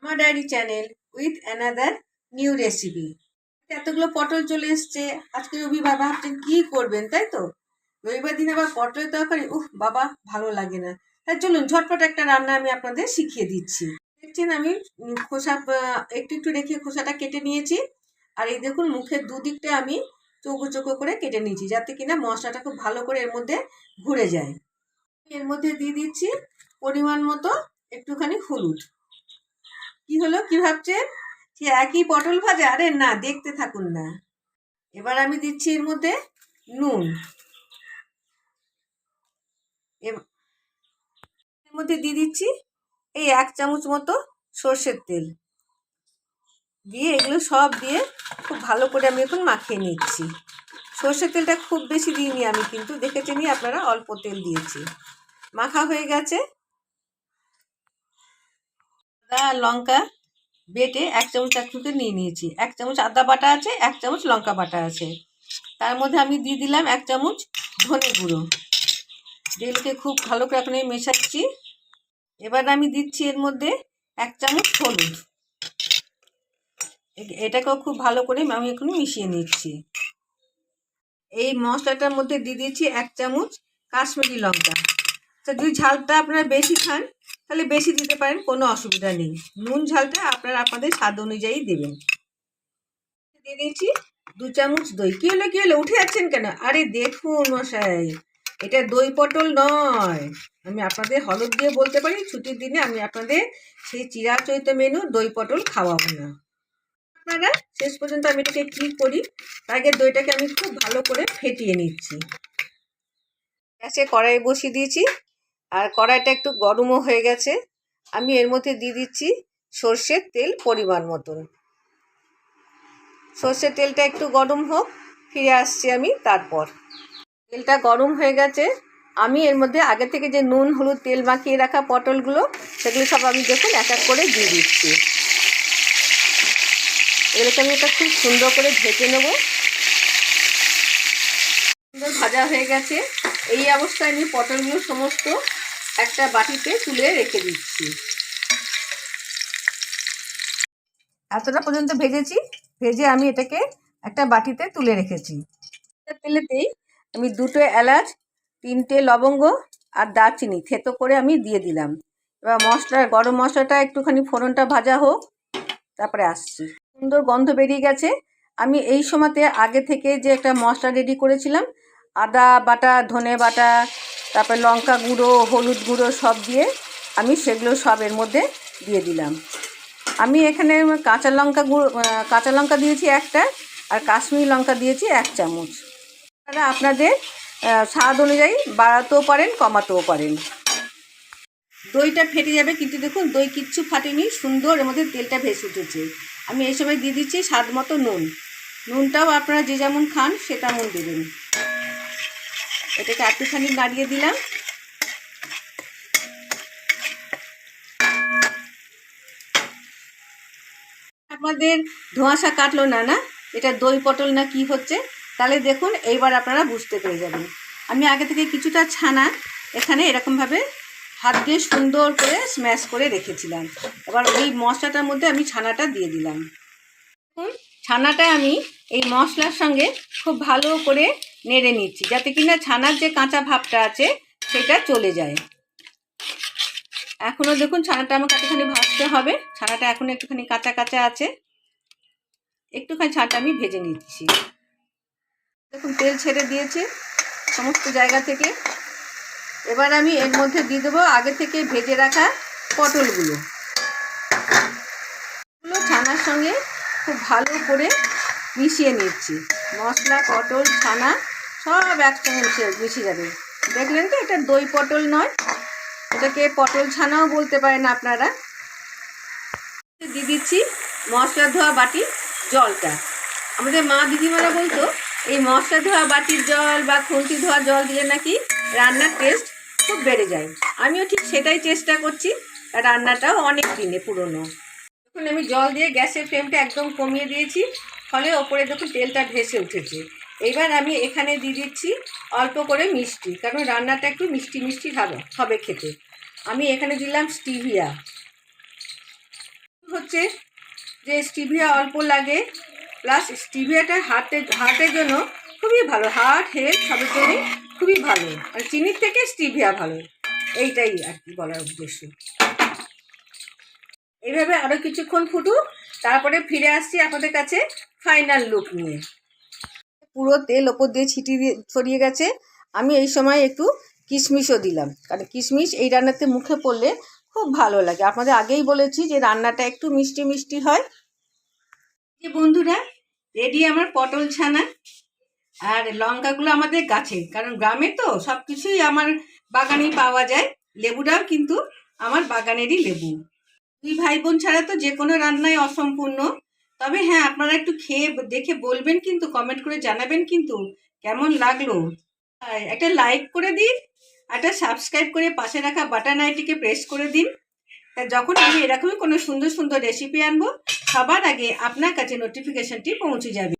আমার diary channel with another new recipe. এতগুলো পটল চলে এসছে। আজকে রবিবার, ভাবছেন কি করবেন, তাই তো? রবিবার দিন আবার পটলের তরকারি, বাবা, ভালো লাগে না। তাই চলুন ঝটপট একটা রান্না আমি আপনাদের শিখিয়ে দিচ্ছি। দেখছেন আমি খোসা একটু একটু রেখে খোসাটা কেটে নিয়েছি। আর এই দেখুন মুখের দুদিকটা আমি চৌকো চৌকো করে কেটে নিয়েছি, যাতে কিনা মশলাটা খুব ভালো করে এর মধ্যে ঘুরে যায়। এর মধ্যে দিয়ে দিচ্ছি পরিমাণ মতো একটুখানি হলুদ। কি হলো, কি ভাবছেন? সে একই পটল ভাজা? আরে না, দেখতে থাকুন না। এবার আমি দিচ্ছি এর মধ্যে নুন। এর মধ্যে দিয়ে দিচ্ছি এই 1 চামচ মতো সর্ষের তেল। দিয়ে এগুলো সব দিয়ে খুব ভালো করে আমি এখন মাখিয়ে নিচ্ছি। সর্ষের তেলটা খুব বেশি দিইনি আমি, কিন্তু দেখেছেন আপনারা, অল্প তেল দিয়েছি। মাখা হয়ে গেছে। আদা লঙ্কা বেটে 1 চামচ একটুকে নিয়ে নিয়েছি। 1 চামচ আদা বাটা আছে, 1 চামচ লঙ্কা বাটা আছে। তার মধ্যে আমি দিয়ে দিলাম 1 চামচ ধনে গুঁড়ো। তেলকে খুব ভালো করে এখন মেশাচ্ছি। এবার আমি দিচ্ছি এর মধ্যে 1 চামচ হলুদ। এটাকেও খুব ভালো করে আমি এখন মিশিয়ে নিচ্ছি। এই মশলাটার মধ্যে দিয়ে দিচ্ছি 1 চামচ কাশ্মীরি লঙ্কা। তো যদি ঝালটা আপনারা বেশি খান তাহলে বেশি দিতে পারেন, কোনো অসুবিধা নেই। নুন ঝালটা আপনারা আপনাদের স্বাদ অনুযায়ী দেবেন। দিয়ে দিয়েছি 2 চামচ দই। কি হলো উঠে যাচ্ছেন কেন? আরে দেখুন মশাই, এটা দই পটল নয়। আমি আপনাদের হলুদ দিয়ে বলতে পারি, ছুটির দিনে আমি আপনাদের সেই চিরাচরিত মেনু দই পটল খাওয়াবো না। আপনারা শেষ পর্যন্ত আমি এটাকে কি করি, আগে দইটাকে আমি খুব ভালো করে ফেটিয়ে নিচ্ছি। গ্যাসে কড়াই বসিয়ে দিয়েছি, আর কড়াইটা একটু গরমও হয়ে গেছে। আমি এর মধ্যে দিয়ে দিচ্ছি সর্ষের তেল পরিমাণ মতন। সর্ষের তেলটা একটু গরম হোক, ফিরে আসছি আমি। তারপর তেলটা গরম হয়ে গেছে। আমি এর মধ্যে আগে থেকে যে নুন হলুদ তেল মাখিয়ে রাখা পটলগুলো, সেগুলো সব আমি দেখুন এক এক করে দিয়ে দিচ্ছি। এগুলোকে আমি এটা খুব সুন্দর করে ভেজে নেব। সুন্দর ভাজা হয়ে গেছে। এই অবস্থায় আমি পটলগুলো সমস্ত একটা বাটিতে তুলে রেখে দিচ্ছি। এতটা পর্যন্ত ভেজেছি। ভেজে আমি এটাকে একটা বাটিতে তুলে রেখেছি। তেলেতেই আমি 2টো এলাচ, 3টে লবঙ্গ আর দারচিনি থেতো করে আমি দিয়ে দিলাম। এবার গরম মশলাটা একটুখানি ফোড়নটা ভাজা হোক, তারপরে আসছি। সুন্দর গন্ধ বেরিয়ে গেছে। আমি এই সময়তে আগে থেকে যে একটা মশলা রেডি করেছিলাম, আদা বাটা, ধনে বাটা, তারপরে লঙ্কা গুঁড়ো, হলুদ গুঁড়ো সব দিয়ে আমি সেগুলো সব এর মধ্যে দিয়ে দিলাম। আমি এখানে কাঁচা লঙ্কা দিয়েছি 1টা, আর কাশ্মীরি লঙ্কা দিয়েছি 1 চামচ। আপনারা আপনাদের স্বাদ অনুযায়ী বাড়াতেও পারেন, কমাতেও পারেন। দইটা ফেটে যাবে, কিন্তু দেখুন দই কিচ্ছু ফাটেনি, সুন্দর এর মধ্যে তেলটা ভেসে উঠেছে। আমি এই সময় দিয়ে দিচ্ছি স্বাদ মতো নুন। নুনটাও আপনারা যে যেমন খান সে তেমন দেবেন। এটাকে একটুখানি নাড়িয়ে দিলাম। আপনাদের ধোঁয়াশা কাটলো না? না এটা দই পটল না কি হচ্ছে? তাহলে দেখুন এইবার আপনারা বুঝতে পেরে যাবেন। আমি আগে থেকে কিছুটা ছানা এখানে এরকমভাবে হাত দিয়ে সুন্দর করে স্ম্যাশ করে রেখেছিলাম। এবার এই মশলাটার মধ্যে আমি ছানাটা দিয়ে দিলাম। দেখুন ছানাটা আমি এই মশলার সঙ্গে খুব ভালো করে নেড়ে নিচ্ছি, যাতে কিনা ছানার যে কাঁচা ভাবটা আছে সেটা চলে যায়। এখনও দেখুন ছানাটা আমাকে একটুখানি ভাজতে হবে। ছানাটা এখনও একটুখানি কাঁচা কাঁচা আছে। একটুখানি ছানাটা আমি ভেজে নিচ্ছি। দেখুন তেল ছেড়ে দিয়েছে সমস্ত জায়গা থেকে। এবার আমি এর মধ্যে দিয়ে দেবো আগে থেকে ভেজে রাখা পটলগুলো। ছানার সঙ্গে খুব ভালো করে মিশিয়ে নিচ্ছি। মশলা, পটল, ছানা সব একসঙ্গে মিশে যাবে। দেখলেন তো, এটা দই পটল নয়, এটাকে পটল ছানাও বলতে পারেন আপনারা। দিয়ে দিচ্ছি মশলা ধোয়া বাটির জলটা। আমাদের মা দিদিমারা বলতো এই মশলা ধোয়া বাটির জল বা খুন্তি ধোয়া জল দিলে নাকি রান্নার টেস্ট খুব বেড়ে যায়। আমিও ঠিক সেটাই চেষ্টা করছি। রান্নাটাও অনেক দিনে পুরনো। দেখুন আমি জল দিয়ে গ্যাসের ফ্লেমটা একদম কমিয়ে দিয়েছি, ফলে ওপরে দেখুন তেলটা ভেসে উঠেছে। এবার আমি এখানে দিয়ে দিচ্ছি অল্প করে মিষ্টি, কারণ রান্নাটা একটু মিষ্টি মিষ্টি হবে খেতে। আমি এখানে দিলাম স্টিভিয়া। হচ্ছে যে স্টিভিয়া অল্প লাগে, প্লাস স্টিভিয়াটা হার্টের জন্য খুবই ভালো, হার্ট হেলথ সবের জন্যই খুবই ভালো, আর চিনির থেকে স্টিভিয়া ভালো, এইটাই আর কি বলার উদ্দেশ্য। এইভাবে আরও কিছুক্ষণ ফুটুক, তারপরে ফিরে আসছি আপনাদের কাছে ফাইনাল লুক নিয়ে। পুরো তেল ওপর দিয়ে ছড়িয়ে গেছে। আমি এই সময় একটু কিশমিশও দিলাম, কারণ কিশমিশ এই রান্নাতে মুখে পড়লে খুব ভালো লাগে। আপনাদের আগেই বলেছি যে রান্নাটা একটু মিষ্টি মিষ্টি হয়। যে বন্ধুরা, রেডি আমার পটল ছানা। আর লঙ্কাগুলো আমাদের গাছে, কারণ গ্রামে তো সব কিছুই আমার বাগানেই পাওয়া যায়। লেবুটাও কিন্তু আমার বাগানেরই লেবু। দুই ভাই বোন ছাড়া তো যে কোনো রান্নাই অসম্পূর্ণ। তবে হ্যাঁ, আপনারা একটু খেয়ে দেখে বলবেন, কিন্তু কমেন্ট করে জানাবেন কিন্তু কেমন লাগলো। একটা লাইক করে দিন, একটা সাবস্ক্রাইব করে পাশে রাখা বাটন আইটিকে প্রেস করে দিন। তা যখন আমি এরকমই কোনো সুন্দর সুন্দর রেসিপি আনবো, সবার আগে আপনার কাছে নোটিফিকেশনটি পৌঁছে যাবে।